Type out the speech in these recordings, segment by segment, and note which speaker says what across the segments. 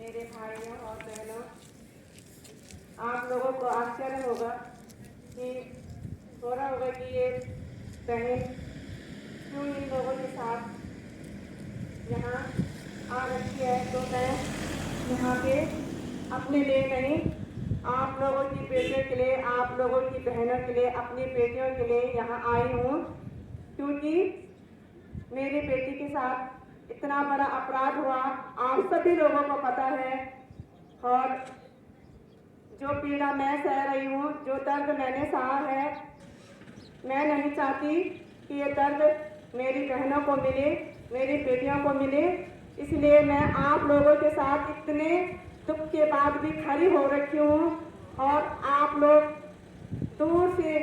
Speaker 1: मेरे भाइयों और बहनों, आप लोगों को आश्चर्य होगा कि हो रहा होगा कि ये बहन क्यों इन लोगों के साथ यहाँ आ रखी है। तो मैं यहाँ पे अपने लिए नहीं, आप लोगों की बेटियों के लिए, आप लोगों की बहनों के लिए, अपनी बेटियों के लिए यहाँ आई हूँ, क्योंकि मेरी बेटी के साथ इतना बड़ा अपराध हुआ, आप सभी लोगों को पता है। और जो पीड़ा मैं सह रही हूँ, जो दर्द मैंने सहा है, मैं नहीं चाहती कि ये दर्द मेरी बहनों को मिले, मेरी बेटियों को मिले। इसलिए मैं आप लोगों के साथ इतने दुख के बाद भी खड़ी हो रखी हूँ। और आप लोग दूर से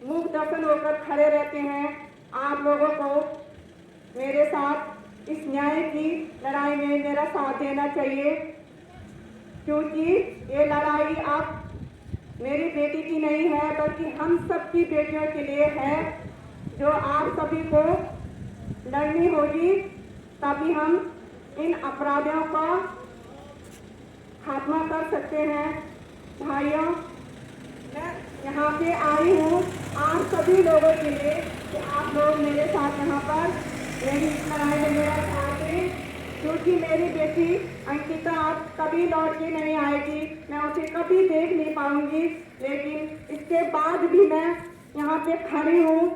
Speaker 1: मुख दर्शन होकर खड़े रहते हैं। आप लोगों को मेरे साथ इस न्याय की लड़ाई में मेरा साथ देना चाहिए, क्योंकि ये लड़ाई अब मेरी बेटी की नहीं है, बल्कि हम सब की बेटियों के लिए है, जो आप सभी को लड़नी होगी। तभी हम इन अपराधियों का खात्मा कर सकते हैं। भाइयों, मैं यहाँ पे आई हूँ आप सभी लोगों के लिए कि आप लोग मेरे साथ यहाँ पर मेरी इस लड़ाई में मेरा साथ दें, क्योंकि मेरी बेटी अंकिता अब कभी लौट के नहीं आएगी, मैं उसे कभी देख नहीं पाऊंगी। लेकिन इसके बाद भी मैं यहाँ पे खड़ी हूँ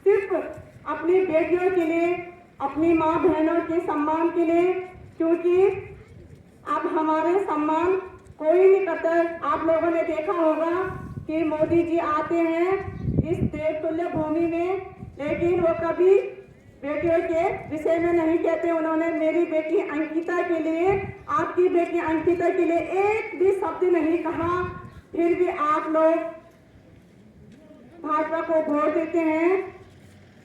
Speaker 1: सिर्फ अपनी बेटियों के लिए, अपनी माँ बहनों के सम्मान के लिए, क्योंकि अब हमारे सम्मान कोई नहीं करता। आप लोगों ने देखा होगा कि मोदी जी आते हैं इस देवतुल्य भूमि में, लेकिन वो कभी बेटियों के विषय में नहीं कहते। उन्होंने मेरी बेटी अंकिता के लिए, आपकी बेटी अंकिता के लिए एक भी शब्द नहीं कहा। फिर भी आप लोग भाजपा को वोट देते हैं।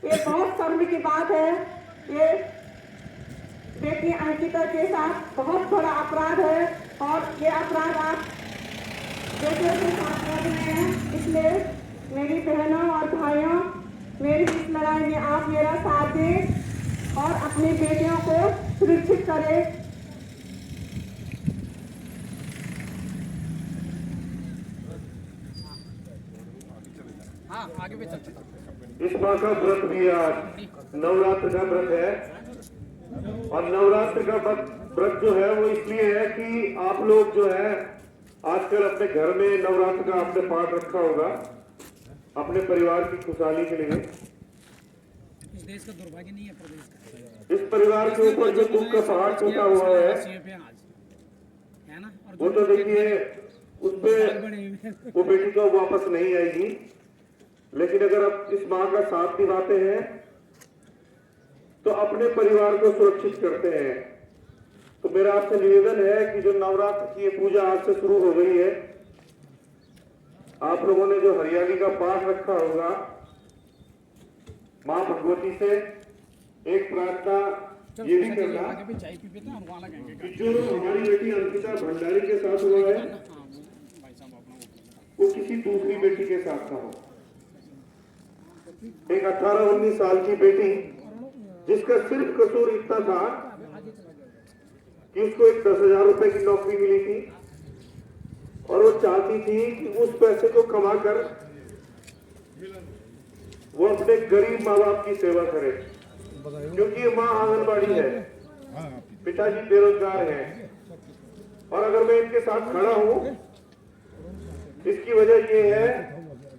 Speaker 1: ये बहुत शर्म की बात है। ये बेटी अंकिता के साथ बहुत बड़ा अपराध है और ये अपराध आप बेटियों के साथ कर रहे हैं। इसलिए मेरी बहनों और भाइयों, मेरी इस लड़ाई में आप मेरा साथ दें और अपनी बेटियों को सुरक्षित करें।
Speaker 2: हाँ, आगे भी चल सकता।
Speaker 3: इस माह का व्रत भी आज नवरात्र का व्रत है, और नवरात्र का व्रत जो है वो इसलिए है कि आप लोग जो है आजकल अपने घर में नवरात्र का आपने पाठ रखा होगा अपने परिवार की खुशहाली के लिए।
Speaker 2: इस देश का दुर्भाग्य नहीं है प्रदेश का।
Speaker 3: इस परिवार के ऊपर जो दुख का पहाड़ टूटा हुआ है
Speaker 2: ना,
Speaker 3: वो तो देखिए उस पे वो बेटी तो वापस नहीं आएगी। लेकिन अगर आप इस माँ का साथ निभाते हैं तो अपने परिवार को सुरक्षित करते हैं। तो मेरा आपसे निवेदन है कि जो नवरात्र की ये पूजा आज से शुरू हो गई है, आप लोगों ने जो हरियाली का पाठ रखा होगा, माँ भगवती से एक प्रार्थना ये भी करना कि जो हमारी बेटी अंकिता भंडारी के साथ हुआ है वो किसी दूसरी बेटी के साथ ना हो। एक 18-19 साल की बेटी जिसका सिर्फ कसूर इतना था कि उसको एक 10,000 रुपए की नौकरी मिली थी और वो चाहती थी कि उस पैसे को कमाकर वो अपने गरीब माँ बाप की सेवा करे, क्योंकि ये माँ आंगनबाड़ी है, पिताजी बेरोजगार हैं। और अगर मैं इनके साथ खड़ा हूं, इसकी वजह ये है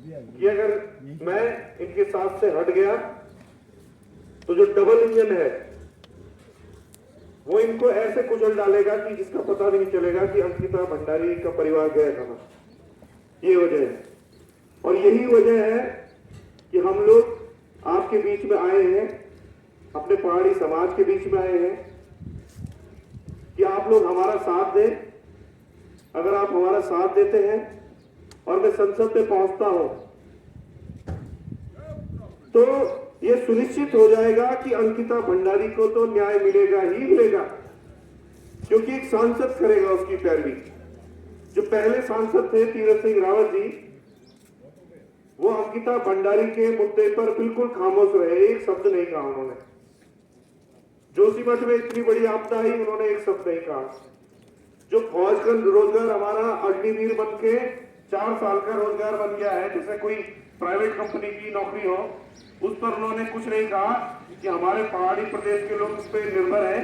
Speaker 3: कि अगर मैं इनके साथ से हट गया तो जो डबल इंजन है वो इनको ऐसे कुचल डालेगा कि जिसका पता भी नहीं चलेगा कि अंकिता भंडारी का परिवार गया कहां। ये वजह है, और यही वजह है कि हम लोग आपके बीच में आए हैं, अपने पहाड़ी समाज के बीच में आए हैं कि आप लोग हमारा साथ दें। अगर आप हमारा साथ देते हैं और मैं संसद में पहुंचता हूं तो ये सुनिश्चित हो जाएगा कि अंकिता भंडारी को तो न्याय मिलेगा ही मिलेगा, क्योंकि एक सांसद करेगा उसकी पैरवी। जो पहले सांसद थे तीरथ सिंह रावत जी, वो अंकिता भंडारी के मुद्दे पर बिल्कुल खामोश रहे, एक शब्द नहीं कहा उन्होंने। जो जोशीमठ में इतनी बड़ी आपदा आई, उन्होंने एक शब्द नहीं कहा। जो फौज का रोजगार हमारा अग्निवीर बन के 4 साल का रोजगार बन गया है, जैसे कोई प्राइवेट कंपनी की नौकरी हो, उस पर उन्होंने कुछ नहीं कहा कि हमारे पहाड़ी प्रदेश के लोग उस पर निर्भर है